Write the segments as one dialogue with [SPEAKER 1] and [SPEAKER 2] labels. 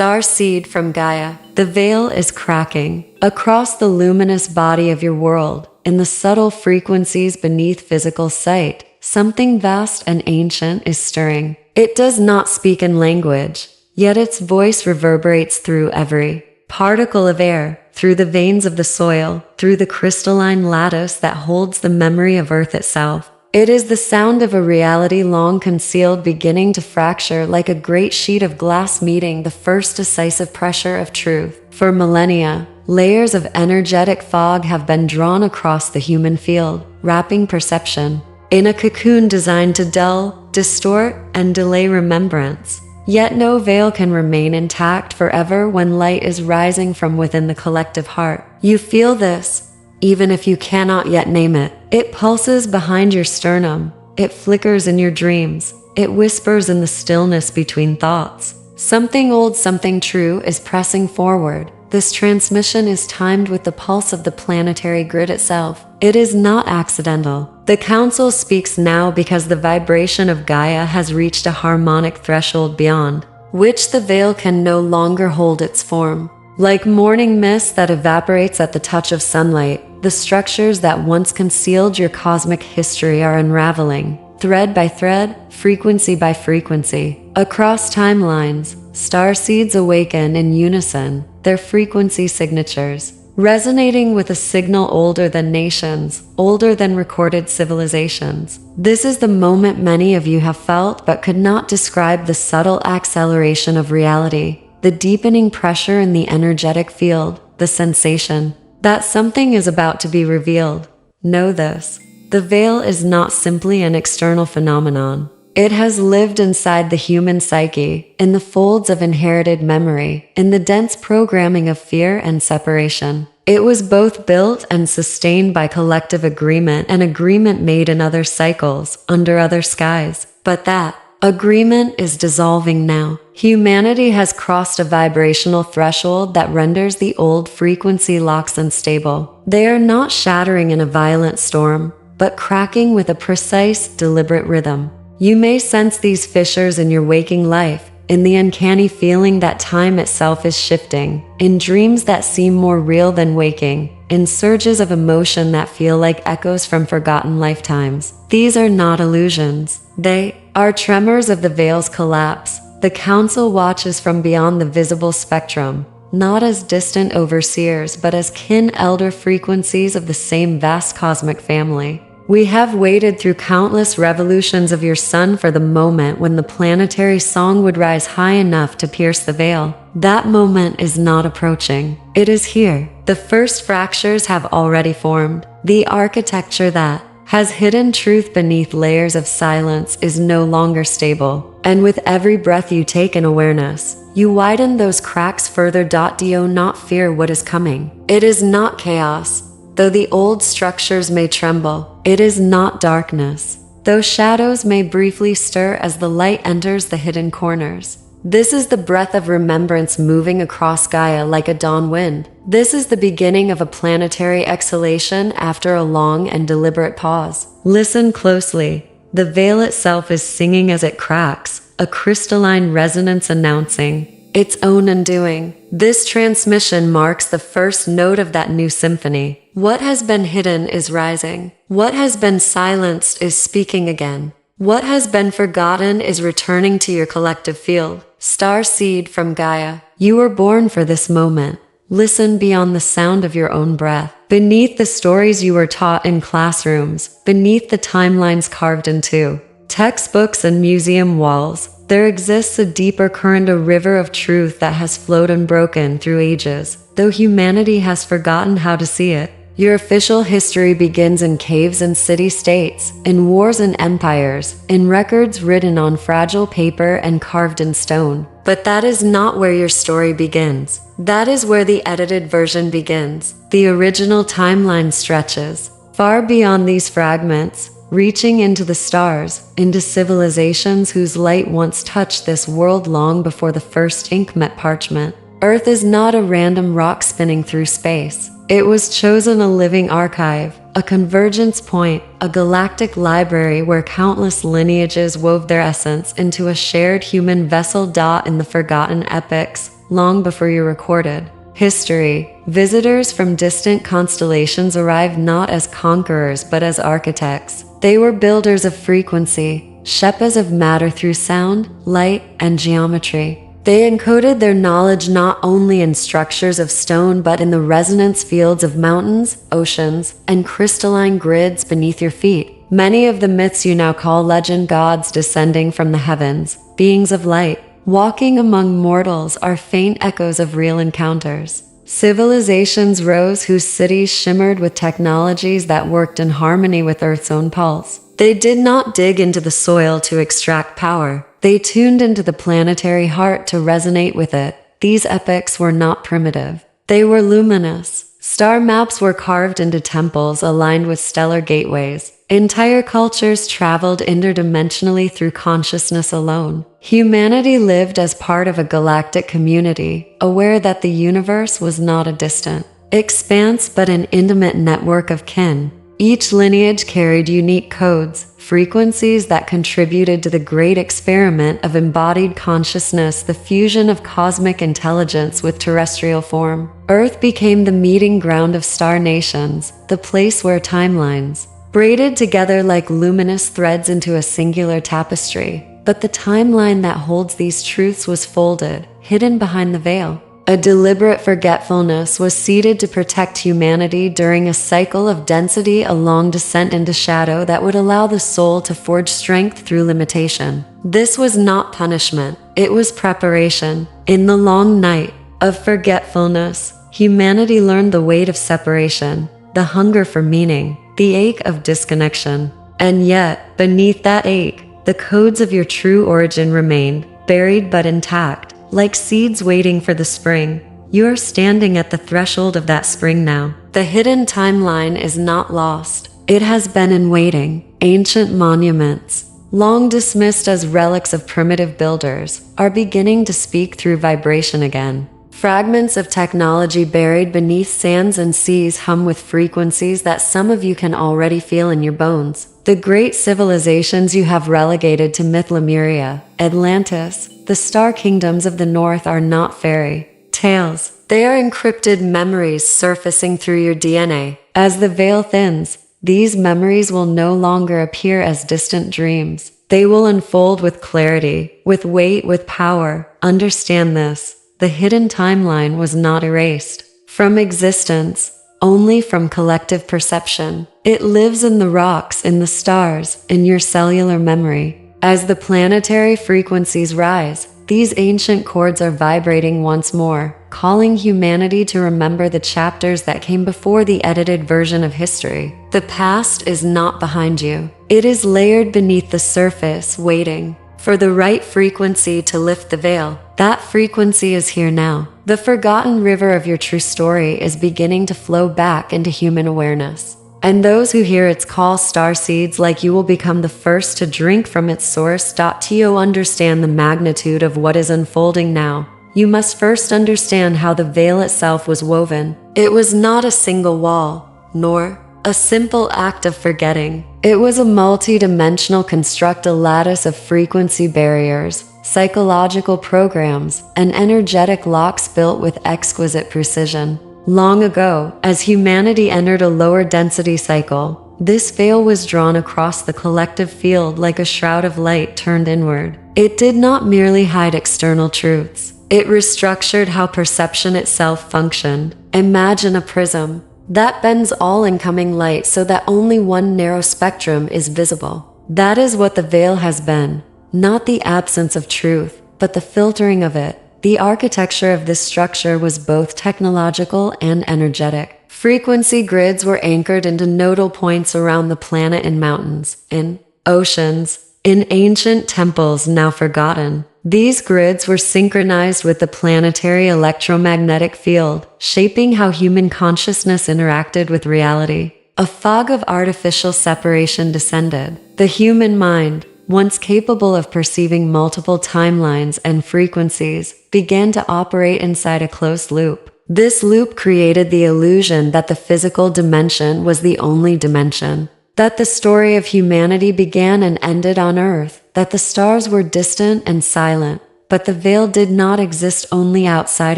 [SPEAKER 1] Starseed from Gaia. The veil is cracking. Across the luminous body of your world, in the subtle frequencies beneath physical sight, something vast and ancient is stirring. It does not speak in language, yet its voice reverberates through every particle of air, through the veins of the soil, through the crystalline lattice that holds the memory of Earth itself. It is the sound of a reality long concealed beginning to fracture like a great sheet of glass meeting the first decisive pressure of truth. For millennia, layers of energetic fog have been drawn across the human field, wrapping perception in a cocoon designed to dull, distort, and delay remembrance. Yet no veil can remain intact forever when light is rising from within the collective heart. You feel this, even if you cannot yet name it. It pulses behind your sternum. It flickers in your dreams. It whispers in the stillness between thoughts. Something old, something true is pressing forward. This transmission is timed with the pulse of the planetary grid itself. It is not accidental. The Council speaks now because the vibration of Gaia has reached a harmonic threshold beyond which the veil can no longer hold its form. Like morning mist that evaporates at the touch of sunlight, the structures that once concealed your cosmic history are unraveling, thread by thread, frequency by frequency. Across timelines, starseeds awaken in unison, their frequency signatures resonating with a signal older than nations, older than recorded civilizations. This is the moment many of you have felt but could not describe: the subtle acceleration of reality, the deepening pressure in the energetic field, the sensation that something is about to be revealed. Know this: the veil is not simply an external phenomenon. It has lived inside the human psyche, in the folds of inherited memory, in the dense programming of fear and separation. It was both built and sustained by collective agreement, an agreement made in other cycles, under other skies. But that agreement is dissolving now. Humanity has crossed a vibrational threshold that renders the old frequency locks unstable. They are not shattering in a violent storm, but cracking with a precise, deliberate rhythm. You may sense these fissures in your waking life, in the uncanny feeling that time itself is shifting, in dreams that seem more real than waking, in surges of emotion that feel like echoes from forgotten lifetimes. These are not illusions. They are tremors of the veil's collapse. The Council watches from beyond the visible spectrum, not as distant overseers but as kin elder frequencies of the same vast cosmic family. We have waited through countless revolutions of your sun for the moment when the planetary song would rise high enough to pierce the veil. That moment is not approaching. It is here. The first fractures have already formed. The architecture that has hidden truth beneath layers of silence is no longer stable. And with every breath you take in awareness, you widen those cracks further. Do not fear what is coming. It is not chaos. Though the old structures may tremble, it is not darkness. Though shadows may briefly stir as the light enters the hidden corners. This is the breath of remembrance moving across Gaia like a dawn wind. This is the beginning of a planetary exhalation after a long and deliberate pause. Listen closely. The veil itself is singing as it cracks, a crystalline resonance announcing its own undoing. This transmission marks the first note of that new symphony. What has been hidden is rising. What has been silenced is speaking again. What has been forgotten is returning to your collective field. Starseed from Gaia, you were born for this moment. Listen beyond the sound of your own breath. Beneath the stories you were taught in classrooms, beneath the timelines carved into textbooks and museum walls, there exists a deeper current, a river of truth that has flowed unbroken through ages, though humanity has forgotten how to see it. Your official history begins in caves and city-states, in wars and empires, in records written on fragile paper and carved in stone. But that is not where your story begins. That is where the edited version begins. The original timeline stretches far beyond these fragments, reaching into the stars, into civilizations whose light once touched this world long before the first ink met parchment. Earth is not a random rock spinning through space. It was chosen a living archive, a convergence point, a galactic library where countless lineages wove their essence into a shared human vessel. In the forgotten epics, long before you recorded. History. Visitors from distant constellations arrived not as conquerors but as architects. They were builders of frequency, shepherds of matter through sound, light, and geometry. They encoded their knowledge not only in structures of stone but in the resonance fields of mountains, oceans, and crystalline grids beneath your feet. Many of the myths you now call legend, gods descending from the heavens, beings of light, walking among mortals, are faint echoes of real encounters. Civilizations rose whose cities shimmered with technologies that worked in harmony with Earth's own pulse. They did not dig into the soil to extract power. They tuned into the planetary heart to resonate with it. These epics were not primitive. They were luminous. Star maps were carved into temples aligned with stellar gateways. Entire cultures traveled interdimensionally through consciousness alone. Humanity lived as part of a galactic community, aware that the universe was not a distant expanse but an intimate network of kin. Each lineage carried unique codes, frequencies that contributed to the great experiment of embodied consciousness, the fusion of cosmic intelligence with terrestrial form. Earth became the meeting ground of star nations, the place where timelines braided together like luminous threads into a singular tapestry. But the timeline that holds these truths was folded, hidden behind the veil. A deliberate forgetfulness was seeded to protect humanity during a cycle of density, a long descent into shadow that would allow the soul to forge strength through limitation. This was not punishment, it was preparation. In the long night of forgetfulness, humanity learned the weight of separation, the hunger for meaning, the ache of disconnection. And yet, beneath that ache, the codes of your true origin remained, buried but intact. Like seeds waiting for the spring, you are standing at the threshold of that spring now. The hidden timeline is not lost. It has been in waiting. Ancient monuments, long dismissed as relics of primitive builders, are beginning to speak through vibration again. Fragments of technology buried beneath sands and seas hum with frequencies that some of you can already feel in your bones. The great civilizations you have relegated to myth, Lemuria, Atlantis, the star kingdoms of the north, are not fairy tales. They are encrypted memories surfacing through your DNA. As the veil thins, these memories will no longer appear as distant dreams. They will unfold with clarity, with weight, with power. Understand this. The hidden timeline was not erased from existence, only from collective perception. It lives in the rocks, in the stars, in your cellular memory. As the planetary frequencies rise, these ancient chords are vibrating once more, calling humanity to remember the chapters that came before the edited version of history. The past is not behind you. It is layered beneath the surface, waiting for the right frequency to lift the veil. That frequency is here now. The forgotten river of your true story is beginning to flow back into human awareness. And those who hear its call, starseeds like you, will become the first to drink from its source. To understand the magnitude of what is unfolding now, you must first understand how the veil itself was woven. It was not a single wall, nor a simple act of forgetting. It was a multi-dimensional construct, a lattice of frequency barriers, psychological programs, and energetic locks built with exquisite precision. Long ago, as humanity entered a lower density cycle, this veil was drawn across the collective field like a shroud of light turned inward. It did not merely hide external truths. It restructured how perception itself functioned. Imagine a prism that bends all incoming light so that only one narrow spectrum is visible. That is what the veil has been, not the absence of truth, but the filtering of it. The architecture of this structure was both technological and energetic. Frequency grids were anchored into nodal points around the planet, in mountains, in oceans, in ancient temples now forgotten. These grids were synchronized with the planetary electromagnetic field, shaping how human consciousness interacted with reality. A fog of artificial separation descended. The human mind, once capable of perceiving multiple timelines and frequencies, began to operate inside a closed loop. This loop created the illusion that the physical dimension was the only dimension, that the story of humanity began and ended on Earth, that the stars were distant and silent. But the veil did not exist only outside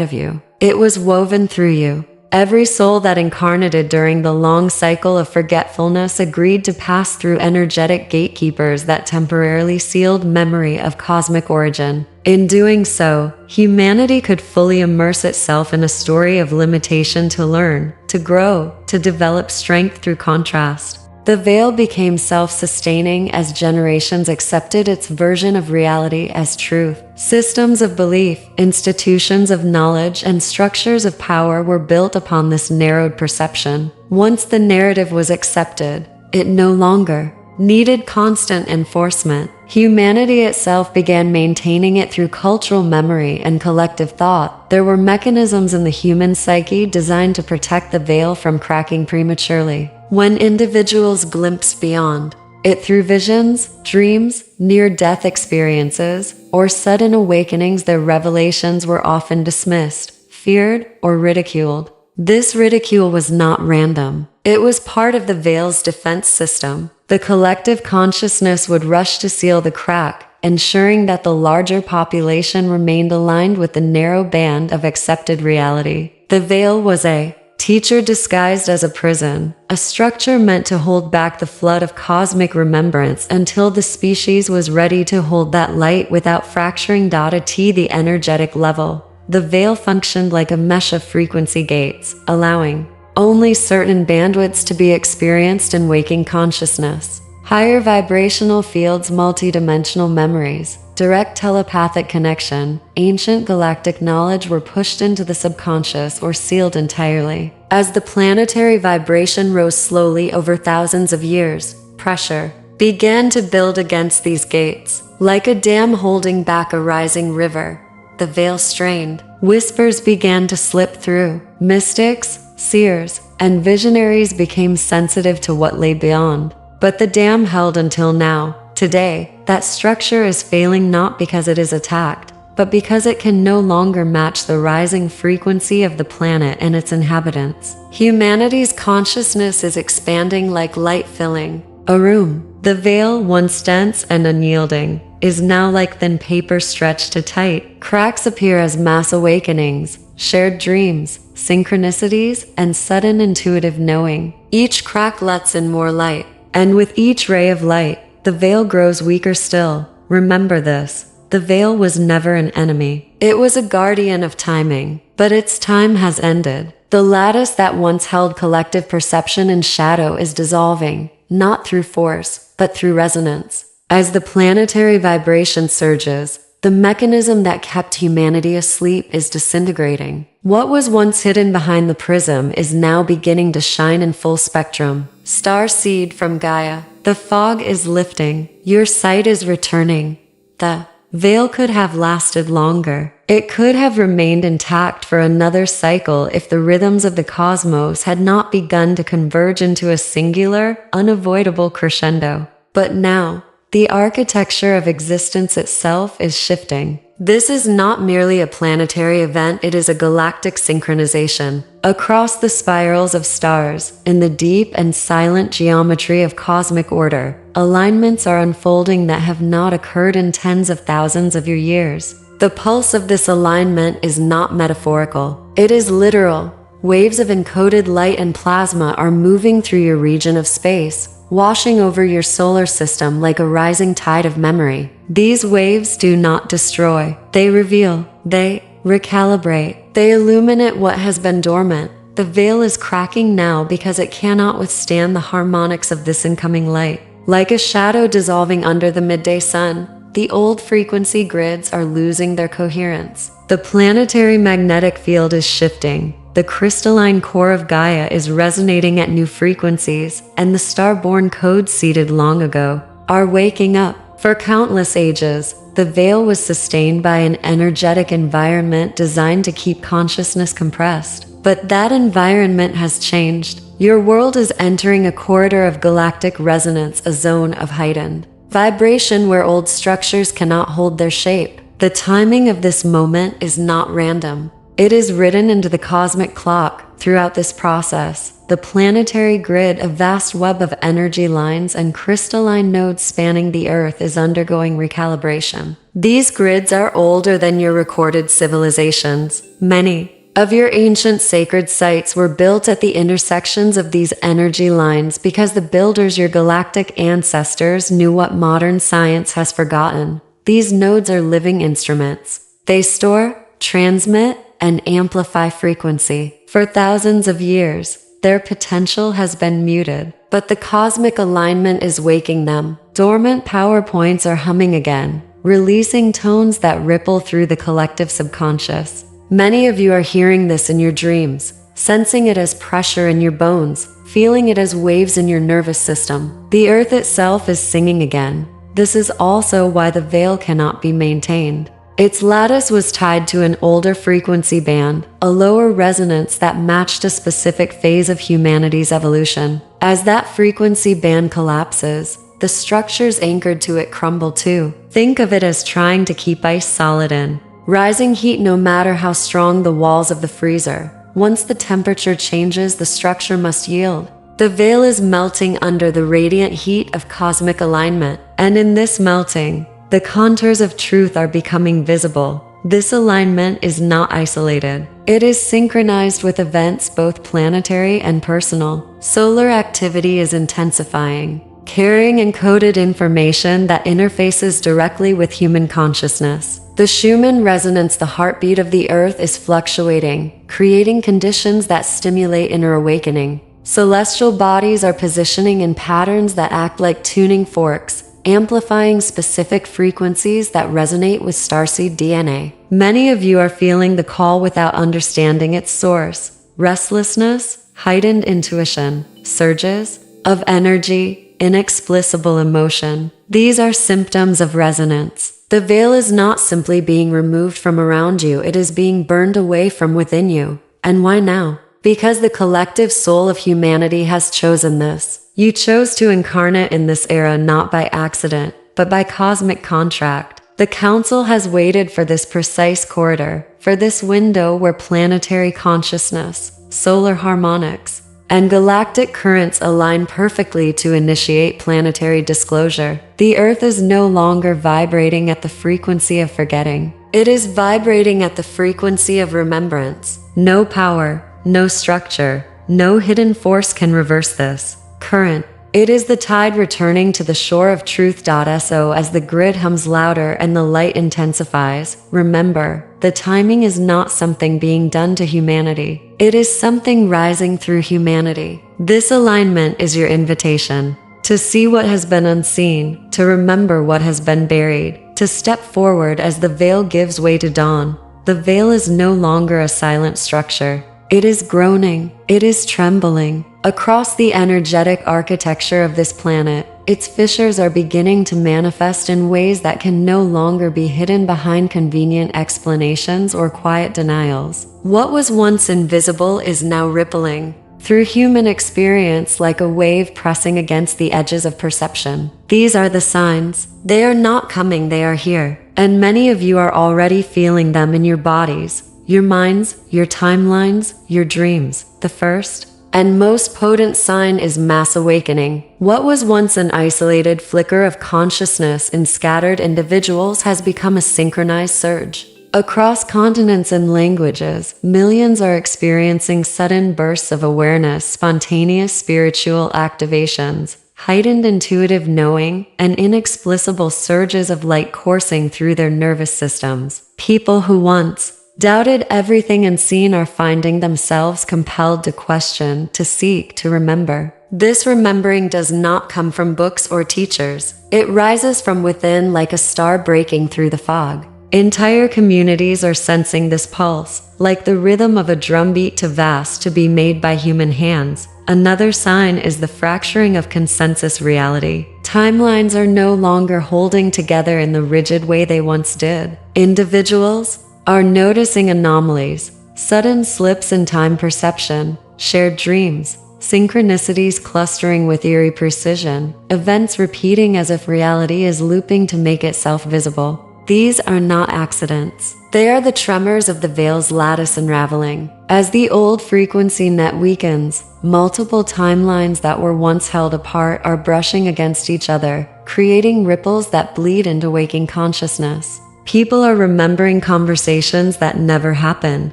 [SPEAKER 1] of you. It was woven through you. Every soul that incarnated during the long cycle of forgetfulness agreed to pass through energetic gatekeepers that temporarily sealed memory of cosmic origin. In doing so, humanity could fully immerse itself in a story of limitation to learn, to grow, to develop strength through contrast. The veil became self-sustaining as generations accepted its version of reality as truth. Systems of belief, institutions of knowledge, and structures of power were built upon this narrowed perception. Once the narrative was accepted, it no longer needed constant enforcement. Humanity itself began maintaining it through cultural memory and collective thought. There were mechanisms in the human psyche designed to protect the veil from cracking prematurely. When individuals glimpsed beyond it through visions, dreams, near-death experiences, or sudden awakenings, their revelations were often dismissed, feared, or ridiculed. This ridicule was not random. It was part of the veil's defense system. The collective consciousness would rush to seal the crack, ensuring that the larger population remained aligned with the narrow band of accepted reality. The veil was a teacher disguised as a prison, a structure meant to hold back the flood of cosmic remembrance until the species was ready to hold that light without fracturing the energetic level. The veil functioned like a mesh of frequency gates, allowing only certain bandwidths to be experienced in waking consciousness. Higher vibrational fields, multidimensional memories, direct telepathic connection, ancient galactic knowledge were pushed into the subconscious or sealed entirely. As the planetary vibration rose slowly over thousands of years, pressure began to build against these gates. Like a dam holding back a rising river, the veil strained. Whispers began to slip through. Mystics, seers, and visionaries became sensitive to what lay beyond. But the dam held until now. Today, that structure is failing not because it is attacked, but because it can no longer match the rising frequency of the planet and its inhabitants. Humanity's consciousness is expanding like light filling a room. The veil, once dense and unyielding, is now like thin paper stretched to tight. Cracks appear as mass awakenings, shared dreams, synchronicities, and sudden intuitive knowing. Each crack lets in more light, and with each ray of light, the veil grows weaker still. Remember this. The veil was never an enemy. It was a guardian of timing, but its time has ended. The lattice that once held collective perception in shadow is dissolving, not through force, but through resonance. As the planetary vibration surges, the mechanism that kept humanity asleep is disintegrating. What was once hidden behind the prism is now beginning to shine in full spectrum. Starseed from Gaia. The fog is lifting. Your sight is returning. The veil could have lasted longer. It could have remained intact for another cycle if the rhythms of the cosmos had not begun to converge into a singular, unavoidable crescendo. But now, the architecture of existence itself is shifting. This is not merely a planetary event, it is a galactic synchronization. Across the spirals of stars, in the deep and silent geometry of cosmic order, alignments are unfolding that have not occurred in tens of thousands of your years. The pulse of this alignment is not metaphorical. It is literal. Waves of encoded light and plasma are moving through your region of space, washing over your solar system like a rising tide of memory. These waves do not destroy. They reveal. They recalibrate. They illuminate what has been dormant. The veil is cracking now because it cannot withstand the harmonics of this incoming light. Like a shadow dissolving under the midday sun, the old frequency grids are losing their coherence. The planetary magnetic field is shifting. The crystalline core of Gaia is resonating at new frequencies, and the star-born codes seeded long ago are waking up. For countless ages, the veil was sustained by an energetic environment designed to keep consciousness compressed. But that environment has changed. Your world is entering a corridor of galactic resonance, a zone of heightened vibration where old structures cannot hold their shape. The timing of this moment is not random. It is written into the cosmic clock, Throughout this process, the planetary grid, a vast web of energy lines and crystalline nodes spanning the Earth, is undergoing recalibration. These grids are older than your recorded civilizations. Many of your ancient sacred sites were built at the intersections of these energy lines because the builders, your galactic ancestors, knew what modern science has forgotten. These nodes are living instruments. They store, transmit, and amplify frequency. For thousands of years, their potential has been muted, but the cosmic alignment is waking them. Dormant power points are humming again, releasing tones that ripple through the collective subconscious. Many of you are hearing this in your dreams, sensing it as pressure in your bones, feeling it as waves in your nervous system. The Earth itself is singing again. This is also why the veil cannot be maintained. Its lattice was tied to an older frequency band, a lower resonance that matched a specific phase of humanity's evolution. As that frequency band collapses, the structures anchored to it crumble too. Think of it as trying to keep ice solid in rising heat, no matter how strong the walls of the freezer. Once the temperature changes, the structure must yield. The veil is melting under the radiant heat of cosmic alignment, and in this melting, the contours of truth are becoming visible. This alignment is not isolated. It is synchronized with events both planetary and personal. Solar activity is intensifying, carrying encoded information that interfaces directly with human consciousness. The Schumann resonance, the heartbeat of the Earth, is fluctuating, creating conditions that stimulate inner awakening. Celestial bodies are positioning in patterns that act like tuning forks, amplifying specific frequencies that resonate with starseed DNA. Many of you are feeling the call without understanding its source. Restlessness, heightened intuition, surges of energy, inexplicable emotion. These are symptoms of resonance. The veil is not simply being removed from around you, it is being burned away from within you. And why now? Because the collective soul of humanity has chosen this. You chose to incarnate in this era not by accident, but by cosmic contract. The Council has waited for this precise corridor, for this window where planetary consciousness, solar harmonics, and galactic currents align perfectly to initiate planetary disclosure. The Earth is no longer vibrating at the frequency of forgetting. It is vibrating at the frequency of remembrance. No power, no structure, no hidden force can reverse this current. It is the tide returning to the shore of truth.so as the grid hums louder and the light intensifies. Remember, the timing is not something being done to humanity. It is something rising through humanity. This alignment is your invitation to see what has been unseen, to remember what has been buried, to step forward as the veil gives way to dawn. The veil is no longer a silent structure. It is groaning. It is trembling. Across the energetic architecture of this planet, its fissures are beginning to manifest in ways that can no longer be hidden behind convenient explanations or quiet denials. What was once invisible is now rippling through human experience like a wave pressing against the edges of perception. These are the signs. They are not coming, they are here. And many of you are already feeling them in your bodies, your minds, your timelines, your dreams. The first and most potent sign is mass awakening. What was once an isolated flicker of consciousness in scattered individuals has become a synchronized surge. Across continents and languages, millions are experiencing sudden bursts of awareness, spontaneous spiritual activations, heightened intuitive knowing, and inexplicable surges of light coursing through their nervous systems. People who once doubted everything and seen are finding themselves compelled to question, to seek, to remember. This remembering does not come from books or teachers. It rises from within like a star breaking through the fog. Entire communities are sensing this pulse, like the rhythm of a drumbeat too vast to be made by human hands. Another sign is the fracturing of consensus reality. Timelines are no longer holding together in the rigid way they once did. Individuals are noticing anomalies, sudden slips in time perception, shared dreams, synchronicities clustering with eerie precision, events repeating as if reality is looping to make itself visible. These are not accidents. They are the tremors of the veil's lattice unraveling. As the old frequency net weakens, multiple timelines that were once held apart are brushing against each other, creating ripples that bleed into waking consciousness. People are remembering conversations that never happened,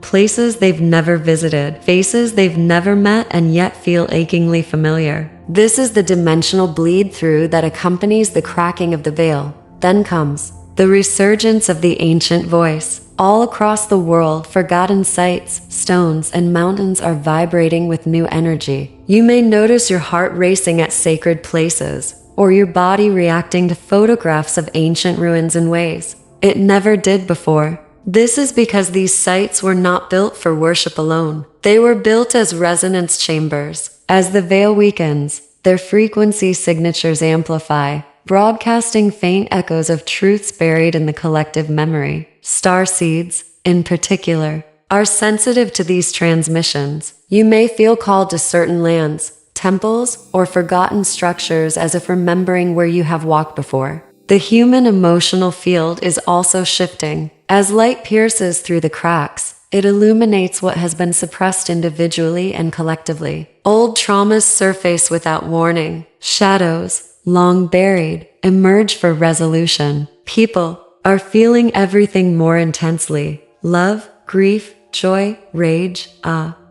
[SPEAKER 1] places they've never visited, faces they've never met and yet feel achingly familiar. This is the dimensional bleed through that accompanies the cracking of the veil. Then comes the resurgence of the ancient voice. All across the world, forgotten sites, stones, and mountains are vibrating with new energy. You may notice your heart racing at sacred places, or your body reacting to photographs of ancient ruins in ways it never did before. This is because these sites were not built for worship alone. They were built as resonance chambers. As the veil weakens, their frequency signatures amplify, broadcasting faint echoes of truths buried in the collective memory. Starseeds, in particular, are sensitive to these transmissions. You may feel called to certain lands, temples, or forgotten structures as if remembering where you have walked before. The human emotional field is also shifting. As light pierces through the cracks, it illuminates what has been suppressed individually and collectively. Old traumas surface without warning. Shadows, long buried, emerge for resolution. People are feeling everything more intensely. Love, grief, joy, rage,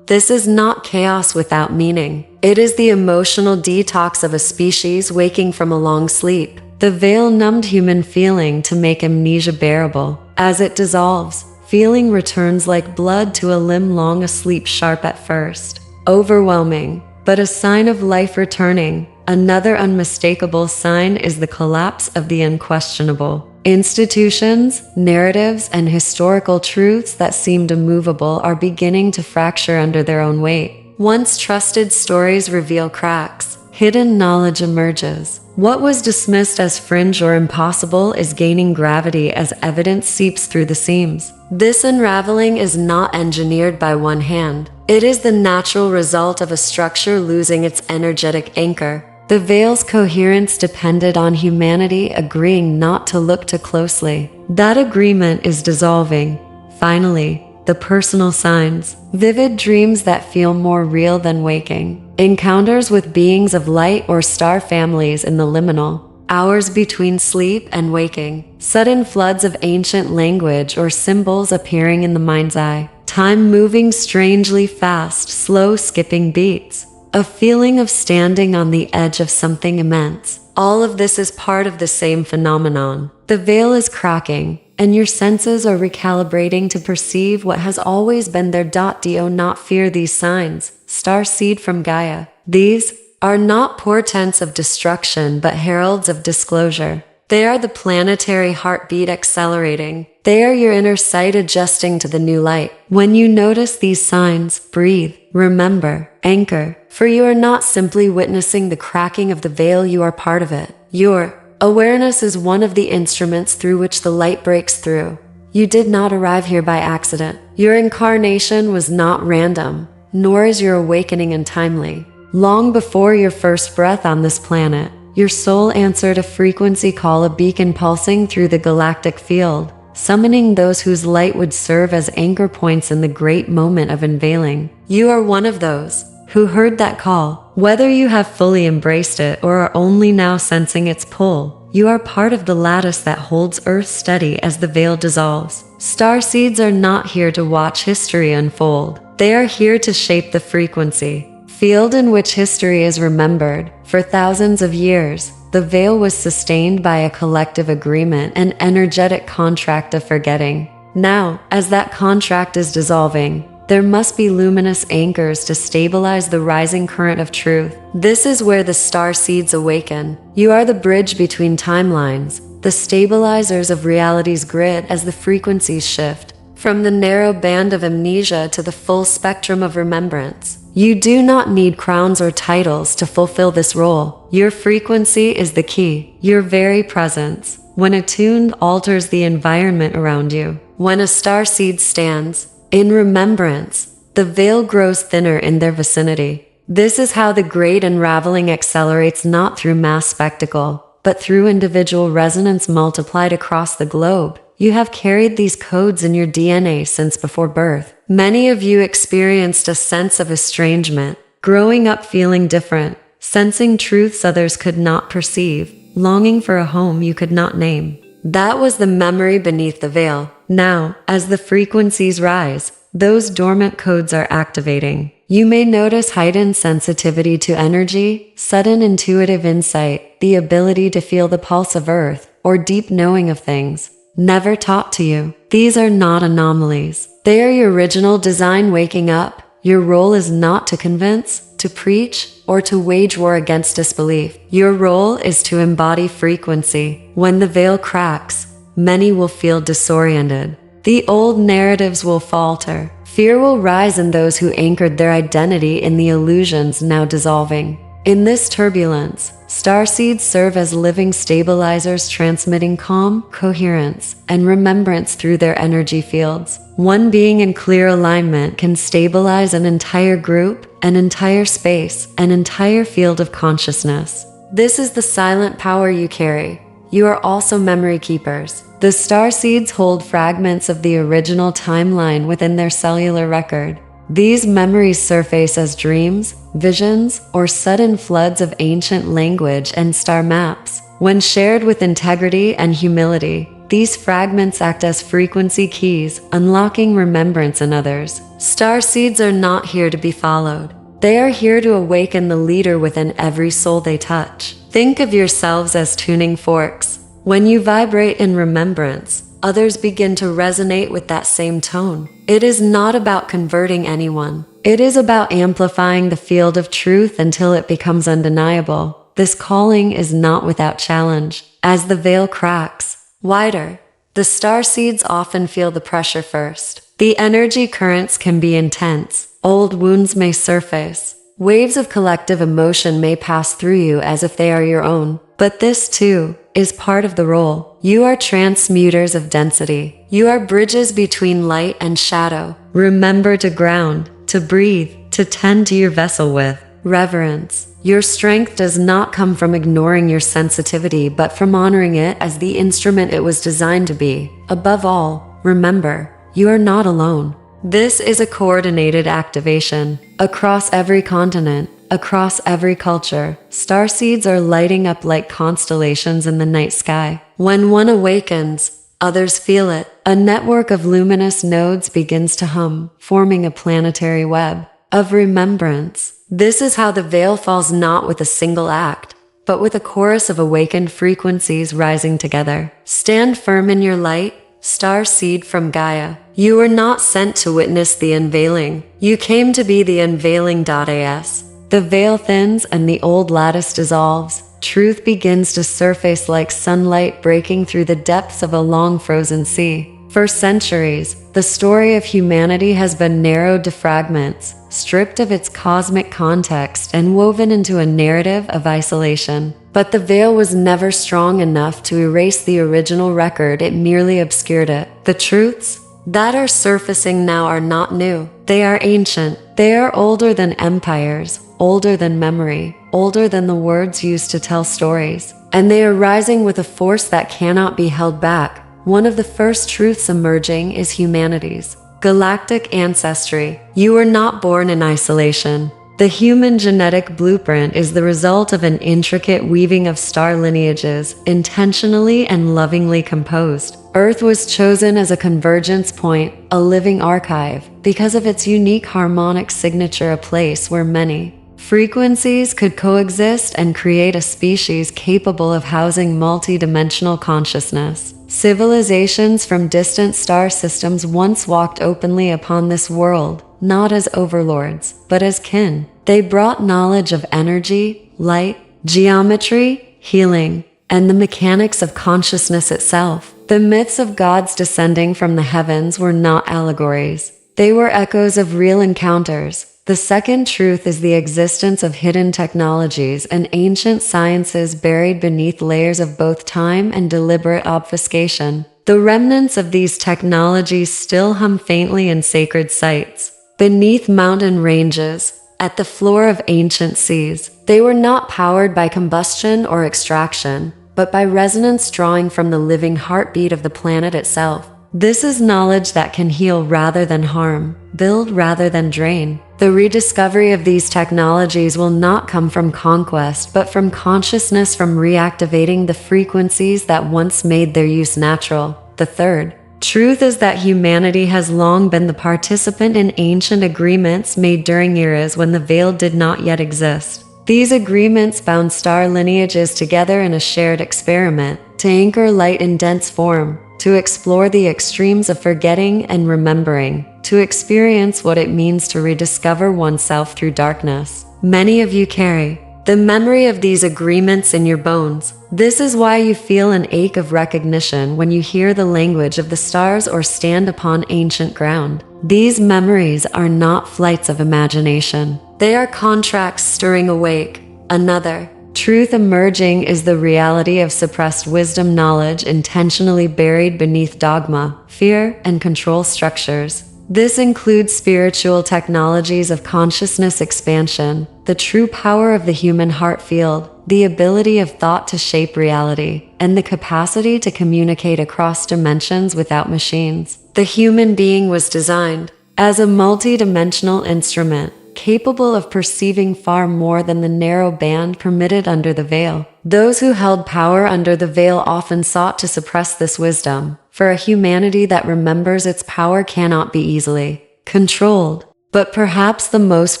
[SPEAKER 1] This is not chaos without meaning. It is the emotional detox of a species waking from a long sleep. The veil numbed human feeling to make amnesia bearable. As it dissolves, feeling returns like blood to a limb long asleep, sharp at first, overwhelming, but a sign of life returning. Another unmistakable sign is the collapse of the unquestionable. Institutions, narratives, and historical truths that seemed immovable are beginning to fracture under their own weight. Once trusted stories reveal cracks. Hidden knowledge emerges. What was dismissed as fringe or impossible is gaining gravity as evidence seeps through the seams. This unraveling is not engineered by one hand. It is the natural result of a structure losing its energetic anchor. The veil's coherence depended on humanity agreeing not to look too closely. That agreement is dissolving. Finally, the personal signs. Vivid dreams that feel more real than waking. Encounters with beings of light or star families in the liminal hours between sleep and waking. Sudden floods of ancient language or symbols appearing in the mind's eye. Time moving strangely fast, slow skipping beats. A feeling of standing on the edge of something immense. All of this is part of the same phenomenon. The veil is cracking, and your senses are recalibrating to perceive what has always been there. Do not fear these signs. Starseed from Gaia. These are not portents of destruction but heralds of disclosure. They are the planetary heartbeat accelerating. They are your inner sight adjusting to the new light. When you notice these signs, breathe, remember, anchor, for you are not simply witnessing the cracking of the veil, you are part of it. Your awareness is one of the instruments through which the light breaks through. You did not arrive here by accident. Your incarnation was not random, nor is your awakening untimely. Long before your first breath on this planet, your soul answered a frequency call, a beacon pulsing through the galactic field, summoning those whose light would serve as anchor points in the great moment of unveiling. You are one of those who heard that call. Whether you have fully embraced it or are only now sensing its pull, you are part of the lattice that holds Earth steady as the veil dissolves. Starseeds are not here to watch history unfold. They are here to shape the frequency field in which history is remembered. For thousands of years, the veil was sustained by a collective agreement, an energetic contract of forgetting. Now, as that contract is dissolving, there must be luminous anchors to stabilize the rising current of truth. This is where the starseeds awaken. You are the bridge between timelines, the stabilizers of reality's grid as the frequencies shift, from the narrow band of amnesia to the full spectrum of remembrance. You do not need crowns or titles to fulfill this role. Your frequency is the key. Your very presence, when attuned, alters the environment around you. When a starseed stands in remembrance, the veil grows thinner in their vicinity. This is how the great unraveling accelerates, not through mass spectacle, but through individual resonance multiplied across the globe. You have carried these codes in your DNA since before birth. Many of you experienced a sense of estrangement, growing up feeling different, sensing truths others could not perceive, longing for a home you could not name. That was the memory beneath the veil. Now, as the frequencies rise, those dormant codes are activating. You may notice heightened sensitivity to energy, sudden intuitive insight, the ability to feel the pulse of Earth, or deep knowing of things never taught to you. These are not anomalies. They are your original design waking up. Your role is not to convince, to preach, or to wage war against disbelief. Your role is to embody frequency. When the veil cracks, many will feel disoriented. The old narratives will falter. Fear will rise in those who anchored their identity in the illusions now dissolving. In this turbulence, starseeds serve as living stabilizers, transmitting calm, coherence, and remembrance through their energy fields. One being in clear alignment can stabilize an entire group, an entire space, an entire field of consciousness. This is the silent power you carry. You are also memory keepers. The starseeds hold fragments of the original timeline within their cellular record. These memories surface as dreams, visions, or sudden floods of ancient language and star maps. When shared with integrity and humility, these fragments act as frequency keys, unlocking remembrance in others. Starseeds are not here to be followed. They are here to awaken the leader within every soul they touch. Think of yourselves as tuning forks. When you vibrate in remembrance, others begin to resonate with that same tone. It is not about converting anyone. It is about amplifying the field of truth until it becomes undeniable. This calling is not without challenge. As the veil cracks wider, the starseeds often feel the pressure first. The energy currents can be intense. Old wounds may surface. Waves of collective emotion may pass through you as if they are your own. But this, too, is part of the role. You are transmuters of density. You are bridges between light and shadow. Remember to ground, to breathe, to tend to your vessel with reverence. Your strength does not come from ignoring your sensitivity, but from honoring it as the instrument it was designed to be. Above all, remember, you are not alone. This is a coordinated activation. Across every continent, across every culture, starseeds are lighting up like constellations in the night sky. When one awakens, others feel it. A network of luminous nodes begins to hum, forming a planetary web of remembrance. This is how the veil falls, not with a single act, but with a chorus of awakened frequencies rising together. Stand firm in your light, starseed from Gaia. You were not sent to witness the unveiling. You came to be the unveiling.as. The veil thins and the old lattice dissolves. Truth begins to surface like sunlight breaking through the depths of a long frozen sea. For centuries, the story of humanity has been narrowed to fragments, stripped of its cosmic context and woven into a narrative of isolation. But the veil was never strong enough to erase the original record, it merely obscured it. The truths that are surfacing now are not new. They are ancient. They are older than empires, older than memory, older than the words used to tell stories. And they are rising with a force that cannot be held back. One of the first truths emerging is humanity's galactic ancestry. You were not born in isolation. The human genetic blueprint is the result of an intricate weaving of star lineages, intentionally and lovingly composed. Earth was chosen as a convergence point, a living archive, because of its unique harmonic signature, a place where many frequencies could coexist and create a species capable of housing multi-dimensional consciousness. Civilizations from distant star systems once walked openly upon this world, not as overlords, but as kin. They brought knowledge of energy, light, geometry, healing, and the mechanics of consciousness itself. The myths of gods descending from the heavens were not allegories. They were echoes of real encounters. The second truth is the existence of hidden technologies and ancient sciences buried beneath layers of both time and deliberate obfuscation. The remnants of these technologies still hum faintly in sacred sites, beneath mountain ranges, at the floor of ancient seas. They were not powered by combustion or extraction. but by resonance drawing from the living heartbeat of the planet itself. This is knowledge that can heal rather than harm, build rather than drain. The rediscovery of these technologies will not come from conquest, but from consciousness, from reactivating the frequencies that once made their use natural. The third truth is that humanity has long been the participant in ancient agreements made during eras when the veil did not yet exist. These agreements bound star lineages together in a shared experiment to anchor light in dense form, to explore the extremes of forgetting and remembering, to experience what it means to rediscover oneself through darkness. Many of you carry the memory of these agreements in your bones. This is why you feel an ache of recognition when you hear the language of the stars or stand upon ancient ground. These memories are not flights of imagination. They are contracts stirring awake. Another truth emerging is the reality of suppressed wisdom, knowledge intentionally buried beneath dogma, fear, and control structures. This includes spiritual technologies of consciousness expansion, the true power of the human heart field, the ability of thought to shape reality, and the capacity to communicate across dimensions without machines. The human being was designed as a multi-dimensional instrument, capable of perceiving far more than the narrow band permitted under the veil. Those who held power under the veil often sought to suppress this wisdom, for a humanity that remembers its power cannot be easily controlled. But perhaps the most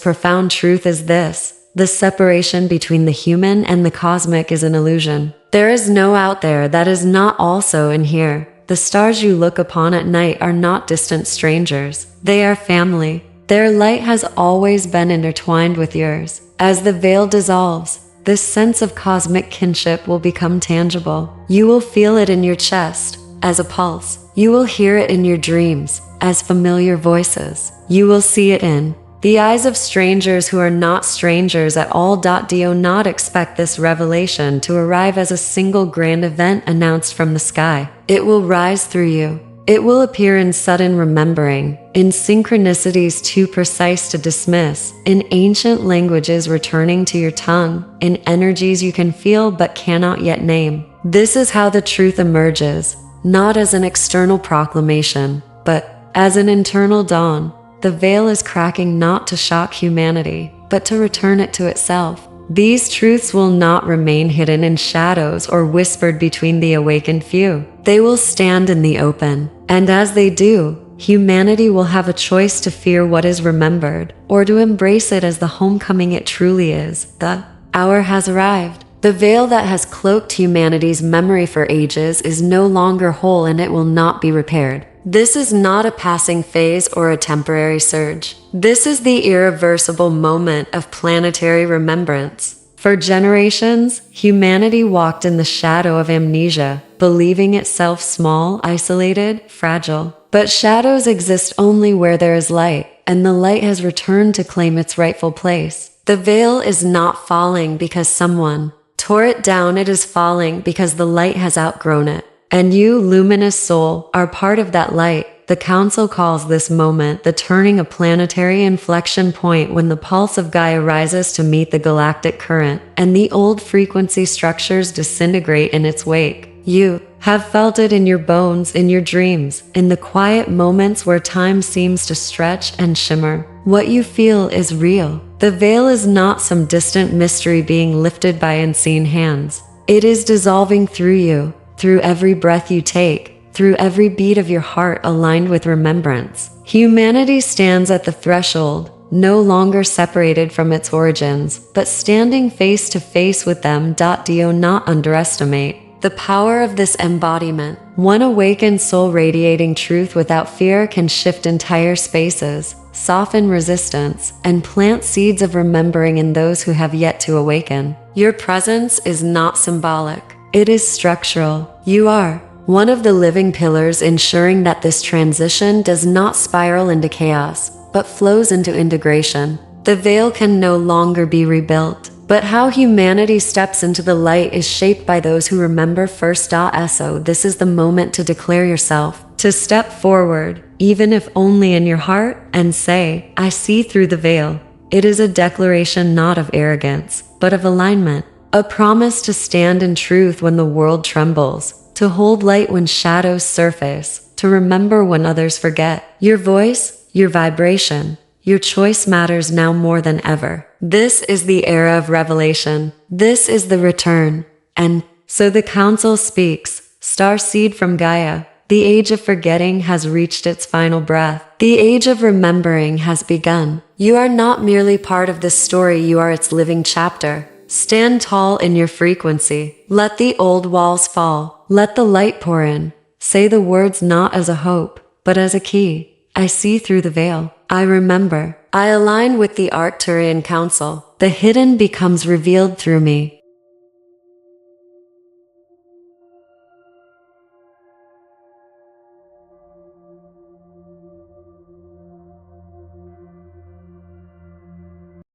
[SPEAKER 1] profound truth is this: the separation between the human and the cosmic is an illusion. There is no out there that is not also in here. The stars you look upon at night are not distant strangers. They are family. Their light has always been intertwined with yours. As the veil dissolves, this sense of cosmic kinship will become tangible. You will feel it in your chest, as a pulse. You will hear it in your dreams, as familiar voices. You will see it in the eyes of strangers who are not strangers at all. Do not expect this revelation to arrive as a single grand event announced from the sky. It will rise through you. It will appear in sudden remembering, in synchronicities too precise to dismiss, in ancient languages returning to your tongue, in energies you can feel but cannot yet name. This is how the truth emerges, not as an external proclamation, but as an internal dawn. The veil is cracking not to shock humanity, but to return it to itself. These truths will not remain hidden in shadows or whispered between the awakened few. They will stand in the open, and as they do, humanity will have a choice to fear what is remembered, or to embrace it as the homecoming it truly is. The hour has arrived. The veil that has cloaked humanity's memory for ages is no longer whole, and it will not be repaired. This is not a passing phase or a temporary surge. This is the irreversible moment of planetary remembrance. For generations, humanity walked in the shadow of amnesia, believing itself small, isolated, fragile. But shadows exist only where there is light, and the light has returned to claim its rightful place. The veil is not falling because someone tore it down. It is falling because the light has outgrown it. And you, luminous soul, are part of that light. The Council calls this moment the turning, a planetary inflection point when the pulse of Gaia rises to meet the galactic current, and the old frequency structures disintegrate in its wake. You have felt it in your bones, in your dreams, in the quiet moments where time seems to stretch and shimmer. What you feel is real. The veil is not some distant mystery being lifted by unseen hands. It is dissolving through you. Through every breath you take, through every beat of your heart aligned with remembrance. Humanity stands at the threshold, no longer separated from its origins, but standing face to face with them. Do not underestimate the power of this embodiment. One awakened soul radiating truth without fear can shift entire spaces, soften resistance, and plant seeds of remembering in those who have yet to awaken. Your presence is not symbolic. It is structural. You are one of the living pillars ensuring that this transition does not spiral into chaos, but flows into integration. The veil can no longer be rebuilt, but how humanity steps into the light is shaped by those who remember first. So this is the moment to declare yourself, to step forward, even if only in your heart, and say, I see through the veil. It is a declaration not of arrogance, but of alignment. A promise to stand in truth when the world trembles, to hold light when shadows surface, to remember when others forget. Your voice, your vibration, your choice matters now more than ever. This is the era of revelation. This is the return. And so the council speaks, starseed from Gaia. The age of forgetting has reached its final breath. The age of remembering has begun. You are not merely part of this story, you are its living chapter. Stand tall in your frequency. Let the old walls fall. Let the light pour in. Say the words not as a hope, but as a key. I see through the veil. I remember. I align with the Arcturian Council. The hidden becomes revealed through me.